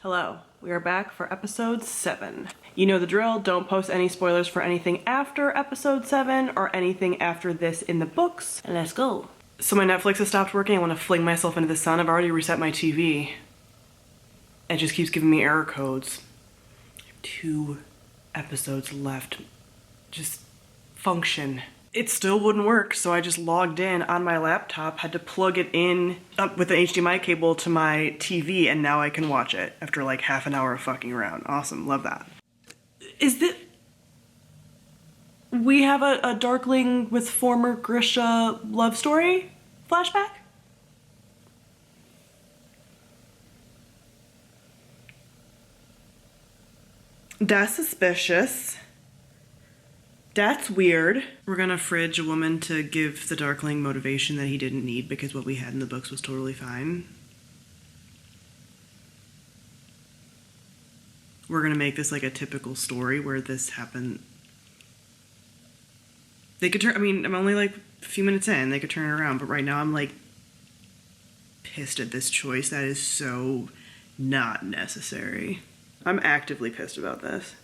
Hello, we are back for episode 7. You know the drill, don't post any spoilers for anything after episode 7 or anything after this in the books. Let's go. So my Netflix has stopped working, I want to fling myself into the sun. I've already reset my TV. It just keeps giving me error codes. 2 episodes left. Just function. It still wouldn't work, so I just logged in on my laptop, had to plug it in up with the HDMI cable to my TV, and now I can watch it after like half an hour of fucking around. Awesome, love that. Is this... We have a Darkling with former Grisha love story flashback? That's suspicious. That's weird. We're gonna fridge a woman to give the Darkling motivation that he didn't need because what we had in the books was totally fine. We're gonna make this like a typical story where this happened. They could turn, I mean, I'm only like a few minutes in, they could turn it around, but right now I'm like pissed at this choice that is so not necessary. I'm actively pissed about this.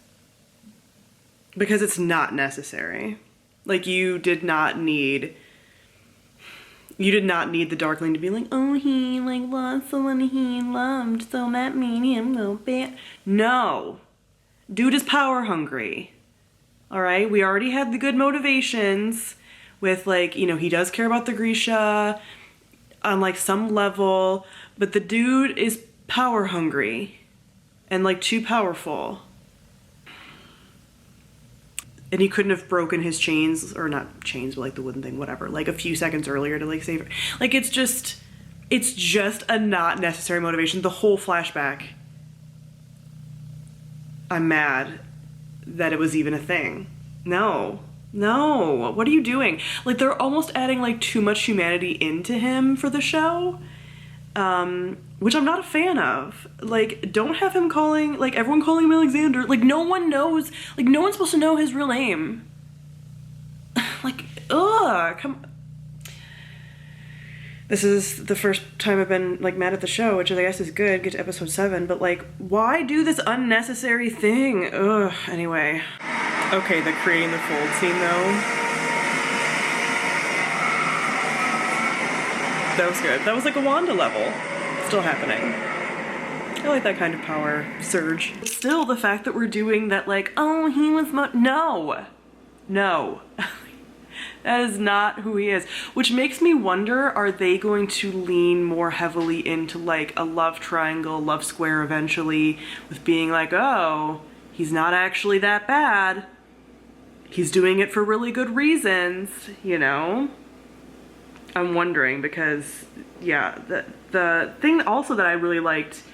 Because it's not necessary. Like, you did not need the Darkling to be like, oh, he like lost someone he loved, so that made him go bad. No. Dude is power hungry. Alright? We already had the good motivations with like, you know, he does care about the Grisha on like some level, but the dude is power hungry and like too powerful. And he couldn't have broken his chains, or not chains, but like the wooden thing, whatever, like a few seconds earlier to like save her. Like, it's just a not necessary motivation. The whole flashback, I'm mad that it was even a thing. No, what are you doing? Like, they're almost adding like too much humanity into him for the show. Which I'm not a fan of. Like, don't have him calling, like, everyone calling him Alexander. Like, no one knows, like, no one's supposed to know his real name. Like, ugh, come. This is the first time I've been, like, mad at the show, which I guess is good, get to episode 7, but, like, why do this unnecessary thing? Ugh, anyway. Okay, the creating the fold scene, though. That was good. That was like a Wanda level. Still happening. I like that kind of power surge. Still, the fact that we're doing that like, oh, he was no. That is not who he is. Which makes me wonder, are they going to lean more heavily into like a love triangle, love square eventually, with being like, oh, he's not actually that bad. He's doing it for really good reasons, you know? I'm wondering because, yeah, the thing also that I really liked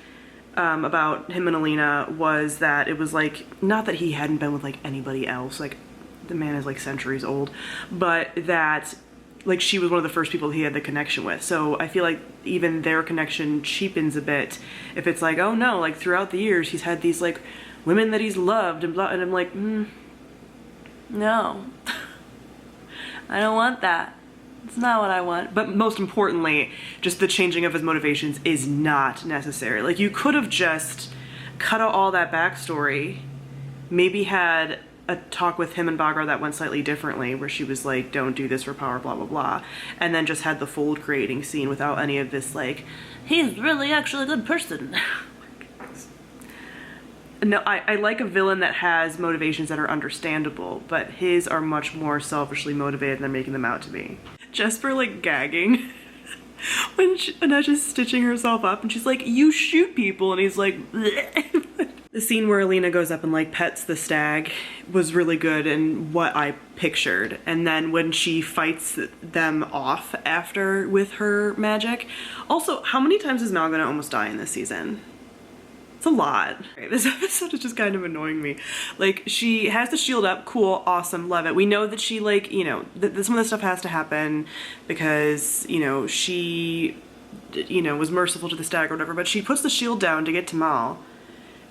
about him and Alina was that it was like, not that he hadn't been with like anybody else, like the man is like centuries old, but that like she was one of the first people he had the connection with. So I feel like even their connection cheapens a bit if it's like, oh no, like throughout the years he's had these like women that he's loved and blah, and I'm like, no, I don't want that. It's not what I want. But most importantly, just the changing of his motivations is not necessary. Like, you could have just cut out all that backstory, maybe had a talk with him and Bagra that went slightly differently, where she was like, don't do this for power, blah, blah, blah, and then just had the fold creating scene without any of this, like, he's really actually a good person. No, I like a villain that has motivations that are understandable, but his are much more selfishly motivated than making them out to be. Just for like gagging when Anesh stitching herself up and she's like, you shoot people, and he's like, bleh. The scene where Alina goes up and like pets the stag was really good and what I pictured. And then when she fights them off after with her magic. Also, how many times is Mal gonna almost die in this season? It's a lot. This episode is just kind of annoying me. Like, she has the shield up, cool, awesome, love it. We know that she, like, you know, some of this stuff has to happen because, you know, she, you know, was merciful to the stag or whatever, but she puts the shield down to get to Mal.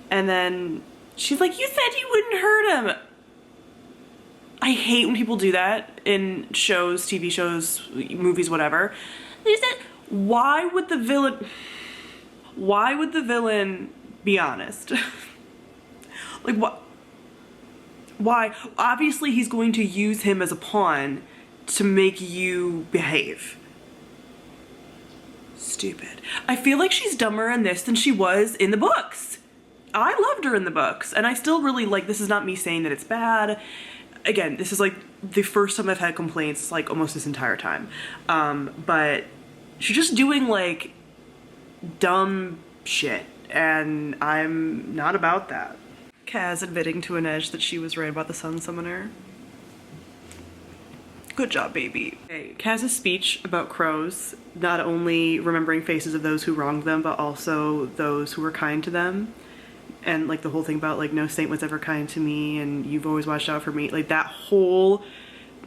And then she's like, you said you wouldn't hurt him. I hate when people do that in shows, TV shows, movies, whatever. They said, why would the villain Be honest. Like, what? Why? Obviously he's going to use him as a pawn to make you behave. Stupid. I feel like she's dumber in this than she was in the books. I loved her in the books, and I still really like, this is not me saying that it's bad. Again, this is like the first time I've had complaints like almost this entire time. But she's just doing like dumb shit, and I'm not about that. Kaz admitting to Inej that she was right about the Sun Summoner. Good job, baby. Okay, Kaz's speech about crows, not only remembering faces of those who wronged them, but also those who were kind to them. And like the whole thing about like, no saint was ever kind to me and you've always watched out for me. Like that whole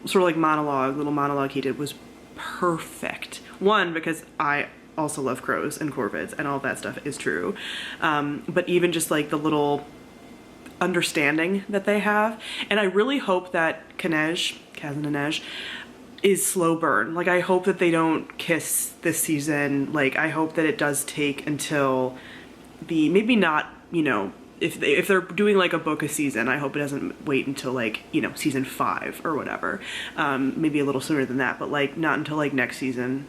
sort of like little monologue he did was perfect. One, because I also love crows and corvids and all that stuff is true. But even just like the little understanding that they have. And I really hope that Kaz and Inej is slow burn. Like I hope that they don't kiss this season. Like I hope that it does take until maybe not, you know, if they're doing like a book a season, I hope it doesn't wait until like, you know, season 5 or whatever. Maybe a little sooner than that, but like not until like next season.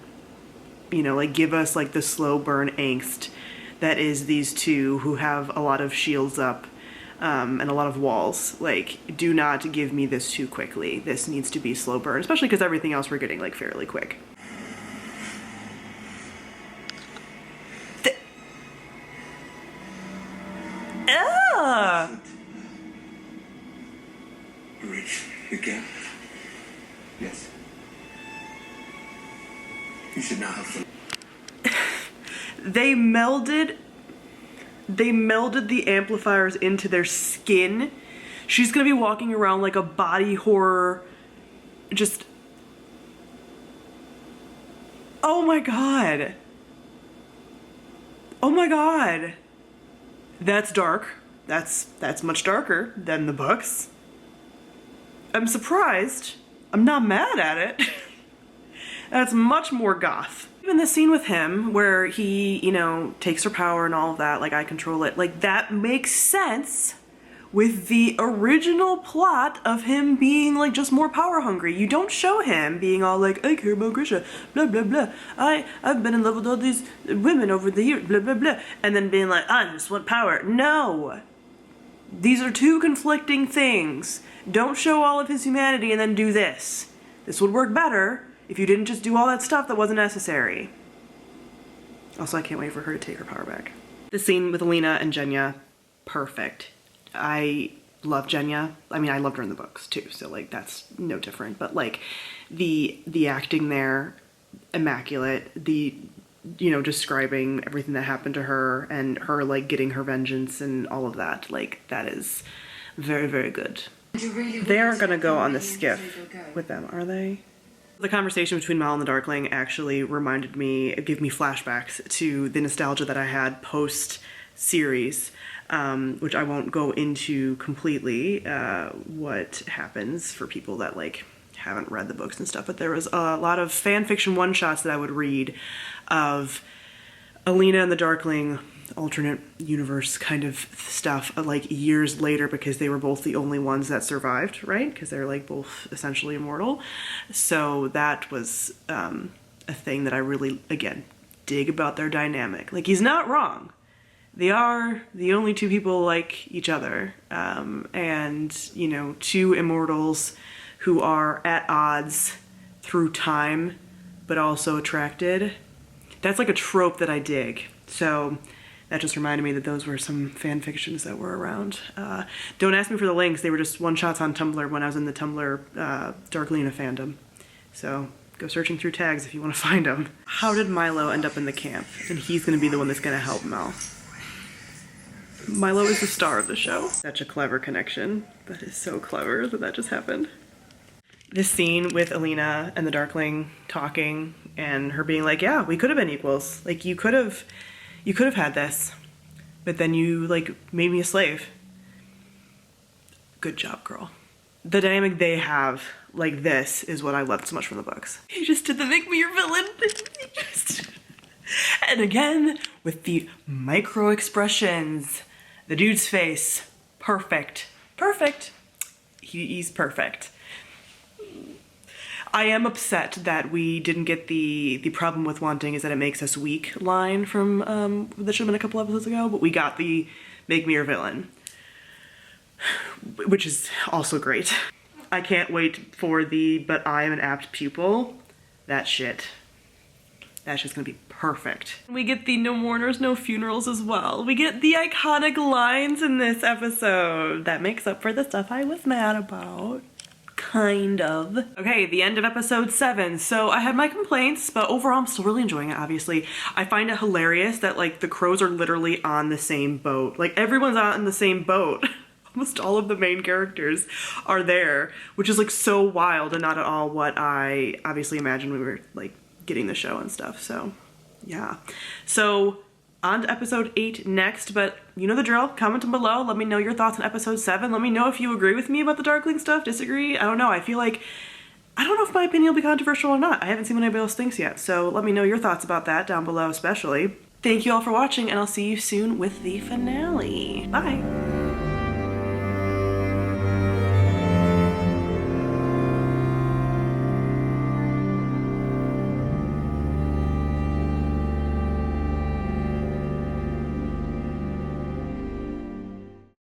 You know, like give us like the slow burn angst that is these two who have a lot of shields up and a lot of walls. Like, do not give me this too quickly. This needs to be slow burn, especially because everything else we're getting like fairly quick. Rich again? Yes. You should not have. They melded the amplifiers into their skin. She's gonna be walking around like a body horror, just, oh my god. Oh my god. That's dark. That's much darker than the books. I'm surprised. I'm not mad at it. That's much more goth. Even the scene with him where he, you know, takes her power and all of that, like I control it, like that makes sense with the original plot of him being like just more power hungry. You don't show him being all like, I care about Grisha, blah blah blah. I've been in love with all these women over the years, blah blah blah. And then being like, I just want power. No. These are two conflicting things. Don't show all of his humanity and then do this. This would work better if you didn't just do all that stuff that wasn't necessary. Also, I can't wait for her to take her power back. The scene with Alina and Genya, perfect. I love Genya. I mean, I loved her in the books too, so like that's no different. But like the acting there, immaculate. The, you know, describing everything that happened to her and her like getting her vengeance and all of that. Like that is very, very good. They aren't gonna go on the skiff with them, are they? The conversation between Mal and the Darkling actually reminded me, it gave me flashbacks to the nostalgia that I had post-series, which I won't go into completely, what happens for people that like haven't read the books and stuff, but there was a lot of fan fiction one-shots that I would read of Alina and the Darkling, alternate universe kind of stuff, like years later, because they were both the only ones that survived, right? Because they're like both essentially immortal. So that was a thing that I really, again, dig about their dynamic. Like, he's not wrong. They are the only two people like each other. And, you know, two immortals who are at odds through time, but also attracted. That's like a trope that I dig. So that just reminded me that those were some fan fictions that were around. Don't ask me for the links. They were just one-shots on Tumblr when I was in the Tumblr Darklina fandom. So go searching through tags if you want to find them. How did Milo end up in the camp? And he's going to be the one that's going to help Mal. Milo is the star of the show. Such a clever connection. That is so clever that that just happened. This scene with Alina and the Darkling talking and her being like, yeah, we could have been equals. Like, you could have had this, but then you like made me a slave. Good job, girl. The dynamic they have like this is what I loved so much from the books. You just did the make me your villain. And again, with the micro expressions. The dude's face, perfect. Perfect. He's perfect. I am upset that we didn't get the problem with wanting is that it makes us weak line from that should have been a couple episodes ago, but we got the make me your villain, which is also great. I can't wait for the but I am an apt pupil. That shit. That's just gonna be perfect. We get the no mourners, no funerals as well. We get the iconic lines in this episode that makes up for the stuff I was mad about. Kind of. Okay, the end of episode 7. So I had my complaints, but overall I'm still really enjoying it, obviously. I find it hilarious that like the crows are literally on the same boat. Like everyone's out in the same boat. Almost all of the main characters are there, which is like so wild and not at all what I obviously imagined when we were like getting the show and stuff, so yeah. So on to episode 8 next, but you know the drill. Comment below, let me know your thoughts on episode 7. Let me know if you agree with me about the Darkling stuff, disagree. I don't know, I don't know if my opinion will be controversial or not. I haven't seen what anybody else thinks yet, so let me know your thoughts about that down below especially. Thank you all for watching, and I'll see you soon with the finale. Bye!